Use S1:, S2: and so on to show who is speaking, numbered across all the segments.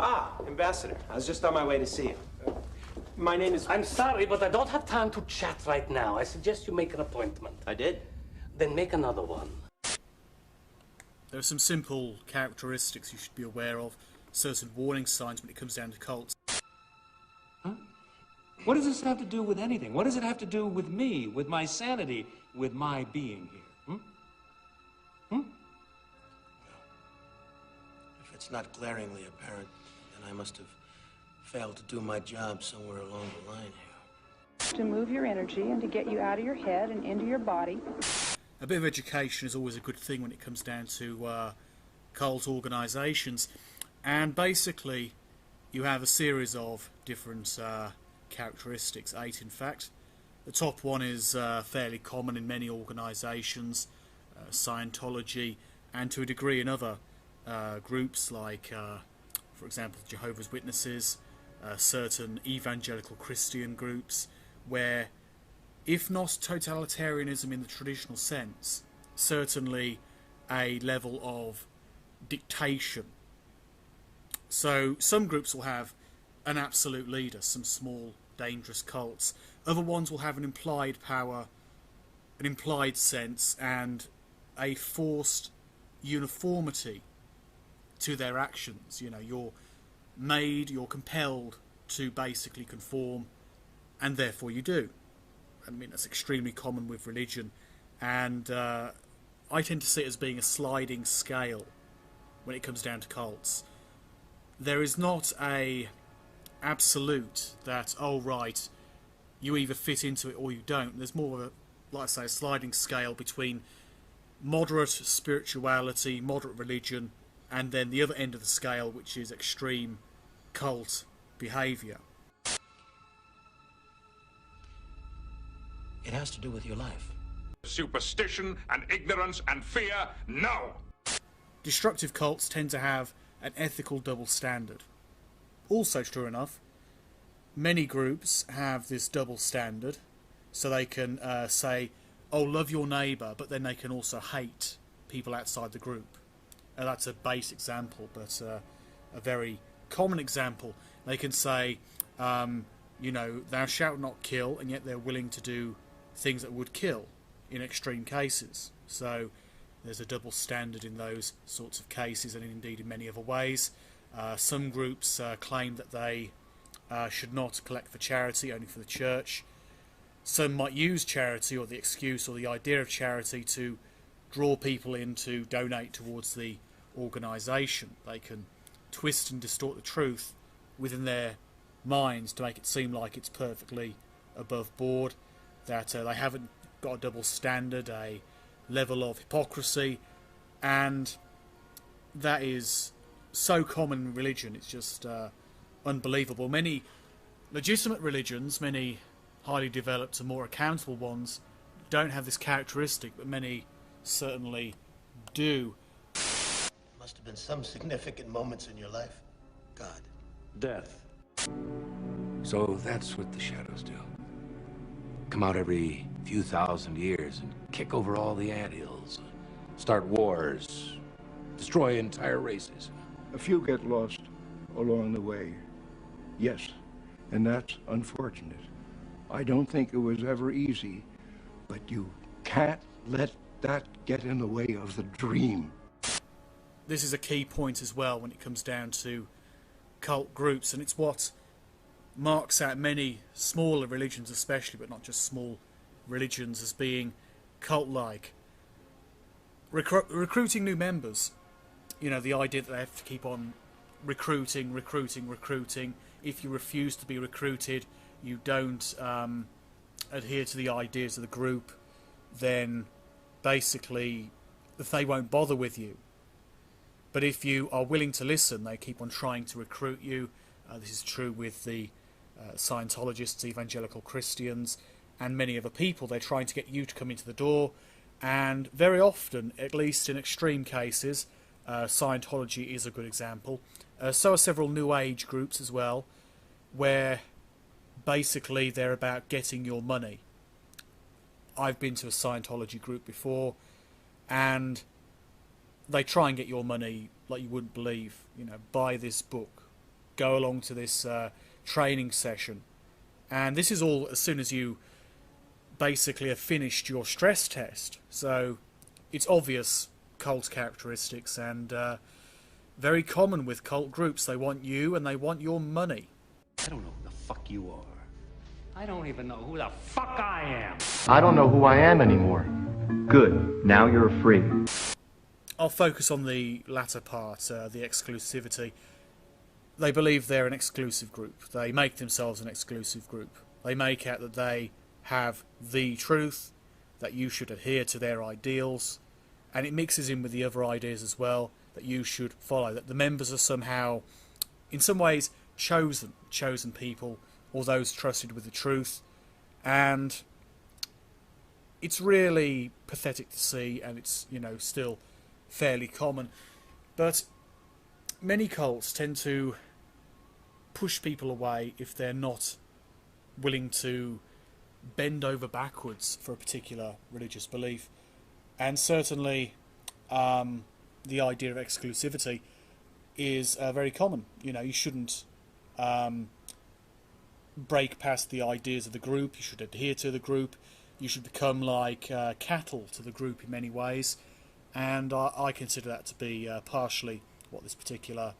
S1: Ah, Ambassador. I was just on my way to see you. My name is...
S2: I'm sorry, but I don't have time to chat right now. I suggest you make an appointment.
S1: I did?
S2: Then make another one.
S3: There are some simple characteristics you should be aware of, certain warning signs when it comes down to cults.
S4: Huh? What does this have to do with anything? What does it have to do with me, with my sanity, with my being here?
S5: If it's not glaringly apparent, then I must have failed to do my job somewhere along the line here.
S6: To move your energy and to get you out of your head and into your body.
S3: A bit of education is always a good thing when it comes down to cult organisations, and basically you have a series of different characteristics, 8 in fact. The top one is fairly common in many organisations, Scientology, and to a degree in other groups like, for example, Jehovah's Witnesses, certain evangelical Christian groups, where if not totalitarianism in the traditional sense, certainly a level of dictation. So some groups will have an absolute leader, some small dangerous cults. Other ones will have an implied power, an implied sense, and a forced uniformity to their actions. You know, you're compelled to basically conform, and therefore you do. I mean, that's extremely common with religion, and I tend to see it as being a sliding scale when it comes down to cults. There is not a absolute that, oh right, you either fit into it or you don't. There's more of a, like I say, a sliding scale between moderate spirituality, moderate religion, and then the other end of the scale, which is extreme cult behaviour.
S5: It has to do with your life.
S7: Superstition and ignorance and fear, no!
S3: Destructive cults tend to have an ethical double standard. Also true enough, many groups have this double standard, so they can say, oh, love your neighbour, but then they can also hate people outside the group. That's a base example, but a very common example. They can say, you know, thou shalt not kill, and yet they're willing to do things that would kill in extreme cases. So there's a double standard in those sorts of cases, and indeed in many other ways. Some groups claim that they should not collect for charity, only for the church. Some might use charity or the excuse or the idea of charity to draw people in to donate towards the organisation. They can twist and distort the truth within their minds to make it seem like it's perfectly above board, that they haven't got a double standard, a level of hypocrisy, and that is so common in religion. It's just unbelievable. Many legitimate religions, many highly developed and more accountable ones, don't have this characteristic, but many certainly do.
S5: Must have been some significant moments in your life. God.
S4: Death.
S8: So that's what the shadows do. Come out every few thousand years and kick over all the anthills, start wars, destroy entire races.
S9: A few get lost along the way, yes, and that's unfortunate. I don't think it was ever easy, but you can't let that get in the way of the dream.
S3: This is a key point as well when it comes down to cult groups, and it's what marks out many smaller religions especially, but not just small religions, as being cult-like. Recruiting new members, you know, the idea that they have to keep on recruiting. If you refuse to be recruited, you don't adhere to the ideas of the group, then basically they won't bother with you. But if you are willing to listen, they keep on trying to recruit you. This is true with the Scientologists, evangelical Christians, and many other people. They're trying to get you to come into the door, and very often, at least in extreme cases, Scientology is a good example. So are several New Age groups as well, where basically they're about getting your money. I've been to a Scientology group before, and they try and get your money like you wouldn't believe. You know, buy this book, go along to this training session. And this is all as soon as you basically have finished your stress test. So it's obvious cult characteristics, and very common with cult groups. They want you and they want your money.
S2: I don't know who the fuck you are. I don't even know who the fuck I am.
S10: I don't know who I am anymore. Good. Now you're free.
S3: I'll focus on the latter part, the exclusivity. They believe they're an exclusive group. They make themselves an exclusive group. They make out that they have the truth, that you should adhere to their ideals, and it mixes in with the other ideas as well, that you should follow, that the members are somehow, in some ways, chosen people, or those trusted with the truth, and it's really pathetic to see, and it's, you know, still fairly common. But many cults tend to push people away if they're not willing to bend over backwards for a particular religious belief. And certainly the idea of exclusivity is very common. You know, you shouldn't break past the ideas of the group. You should adhere to the group. You should become like cattle to the group in many ways. And I consider that to be partially what this particular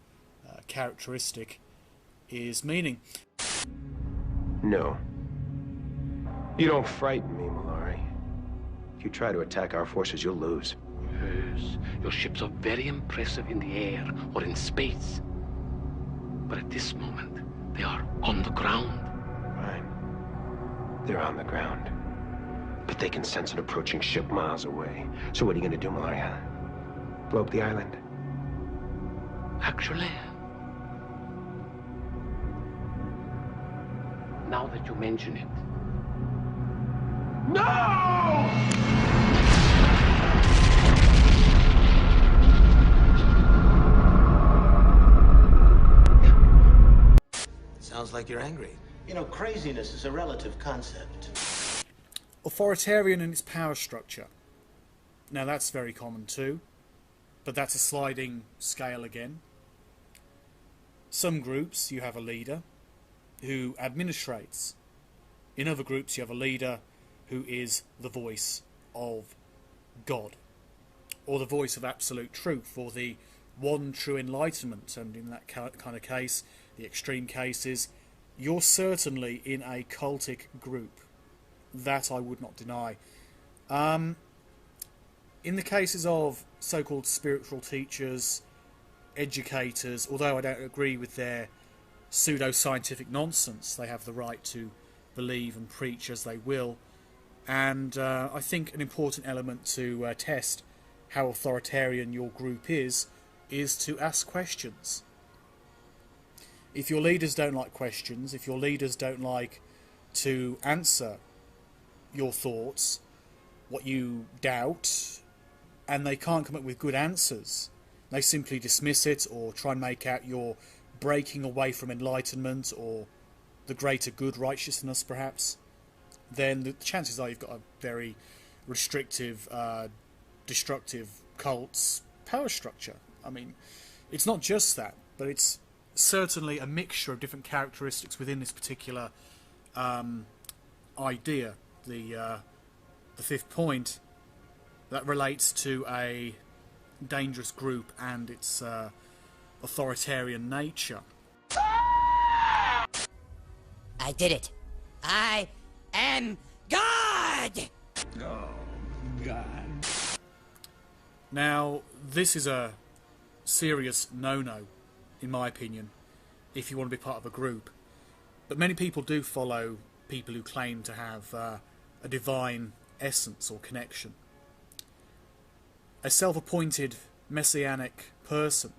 S3: characteristic is meaning.
S1: No. You don't frighten me, Malari. If you try to attack our forces, you'll lose.
S2: Yes, your ships are very impressive in the air or in space. But at this moment, they are on the ground.
S1: Right. They're on the ground. But they can sense an approaching ship miles away. So what are you going to do, Malaria? Blow up the island?
S2: Actually, now that you mention it.
S5: Sounds like you're angry. You know, craziness is a relative concept.
S3: Authoritarian in its power structure. Now that's very common too, but that's a sliding scale again. Some groups you have a leader who administrates. In other groups you have a leader who is the voice of God, or the voice of absolute truth, or the one true enlightenment. And in that kind of case, the extreme cases, you're certainly in a cultic group. That I would not deny. In the cases of so-called spiritual teachers, educators, although I don't agree with their pseudo-scientific nonsense, they have the right to believe and preach as they will. And I think an important element to test how authoritarian your group is to ask questions. If your leaders don't like questions, if your leaders don't like to answer your thoughts, what you doubt, and they can't come up with good answers, they simply dismiss it or try and make out you're breaking away from enlightenment or the greater good, righteousness perhaps, then the chances are you've got a very restrictive, destructive cult's power structure. I mean, it's not just that, but it's certainly a mixture of different characteristics within this particular idea. The fifth point that relates to a dangerous group and its authoritarian nature.
S11: I did it. I am God!
S2: Oh, God.
S3: Now, this is a serious no-no, in my opinion, if you want to be part of a group. But many people do follow people who claim to have a divine essence or connection. A self-appointed messianic person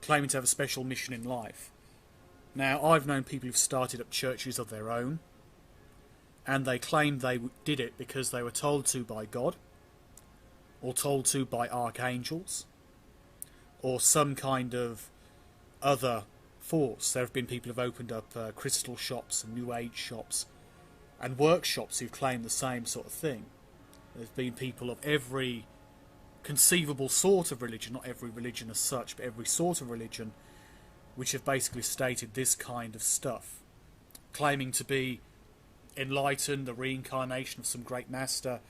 S3: claiming to have a special mission in life. Now, I've known people who've started up churches of their own, and they claimed they did it because they were told to by God, or told to by archangels, or some kind of other force. There have been people who've opened up crystal shops and New Age shops and workshops who've claimed the same sort of thing. There's been people of every conceivable sort of religion, not every religion as such, but every sort of religion, which have basically stated this kind of stuff, claiming to be enlightened, the reincarnation of some great master,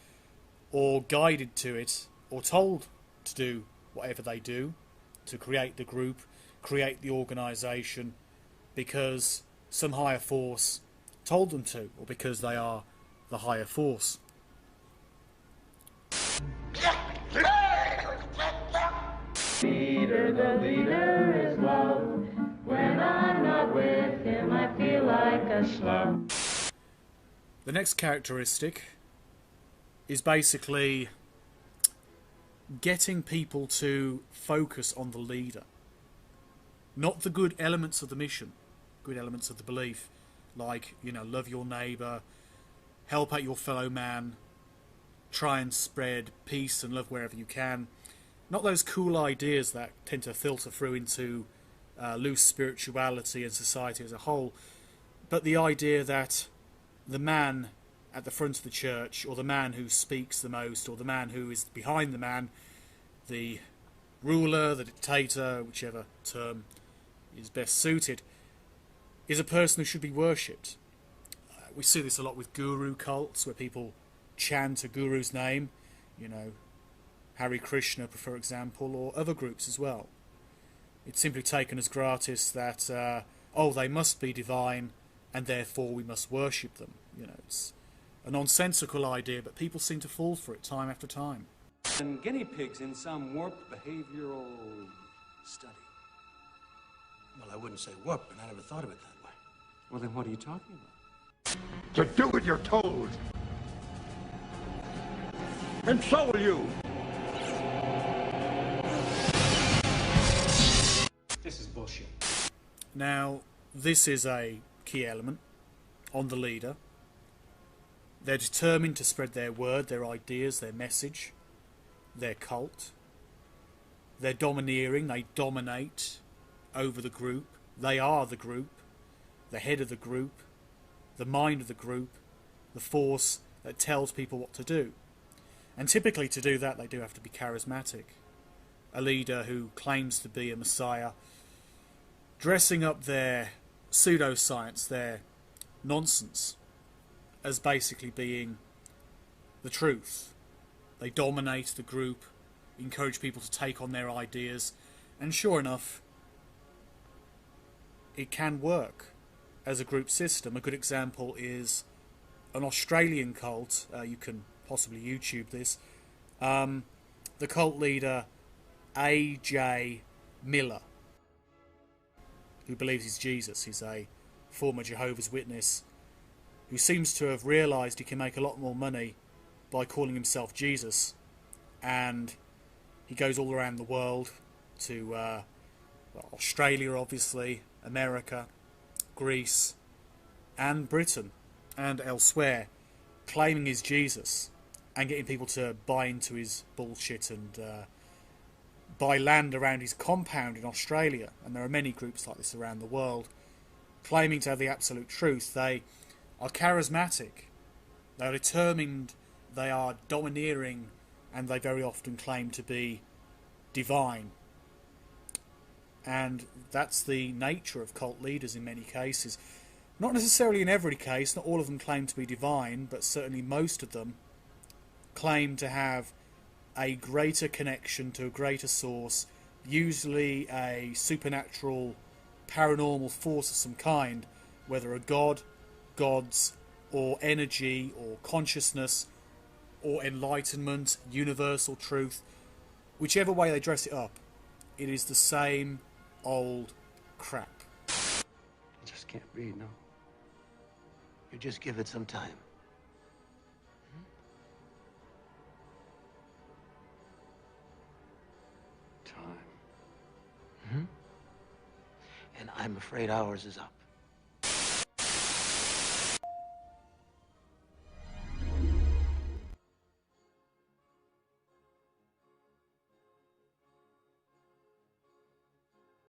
S3: or guided to it, or told to do whatever they do, to create the group, create the organisation, because some higher force told them to, or because they are the higher force.
S12: The leader is love. When I'm not with him, I feel like a slum.
S3: The next characteristic is basically getting people to focus on the leader. Not the good elements of the mission, good elements of the belief, like, love your neighbour, help out your fellow man, try and spread peace and love wherever you can. Not those cool ideas that tend to filter through into loose spirituality and society as a whole, but the idea that the man at the front of the church, or the man who speaks the most, or the man who is behind the man, the ruler, the dictator, whichever term is best suited, is a person who should be worshipped. We see this a lot with guru cults, where people chant a guru's name, Hare Krishna, for example, or other groups as well. It's simply taken as gratis that, they must be divine, and therefore we must worship them. It's a nonsensical idea, but people seem to fall for it time after time.
S4: And guinea pigs in some warped behavioral study.
S5: Well, I wouldn't say warped, but I never thought of it that way.
S4: Well, then what are you talking about?
S9: To do what you're told. And so will you.
S4: This is bullshit.
S3: Now, this is a key element on the leader. They're determined to spread their word, their ideas, their message, their cult. They're domineering, they dominate over the group. They are the group, the head of the group, the mind of the group, the force that tells people what to do. And typically to do that they do have to be charismatic. A leader who claims to be a messiah, dressing up their pseudoscience, their nonsense, as basically being the truth. They dominate the group, encourage people to take on their ideas, and sure enough, it can work as a group system. A good example is an Australian cult. You can possibly YouTube this. The cult leader A.J. Miller, who believes he's Jesus. He's a former Jehovah's Witness who seems to have realised he can make a lot more money by calling himself Jesus, and he goes all around the world to Australia, obviously, America, Greece, and Britain, and elsewhere, claiming he's Jesus and getting people to buy into his bullshit and buy land around his compound in Australia. And there are many groups like this around the world claiming to have the absolute truth. They are charismatic, they are determined, they are domineering, and they very often claim to be divine. And that's the nature of cult leaders in many cases. Not necessarily in every case, not all of them claim to be divine, but certainly most of them claim to have a greater connection to a greater source, usually a supernatural, paranormal force of some kind, whether a god, gods, or energy, or consciousness, or enlightenment, universal truth. Whichever way they dress it up, it is the same old crap.
S4: I just can't read, no.
S5: You just give it some time.
S4: Time.
S5: And I'm afraid ours is up.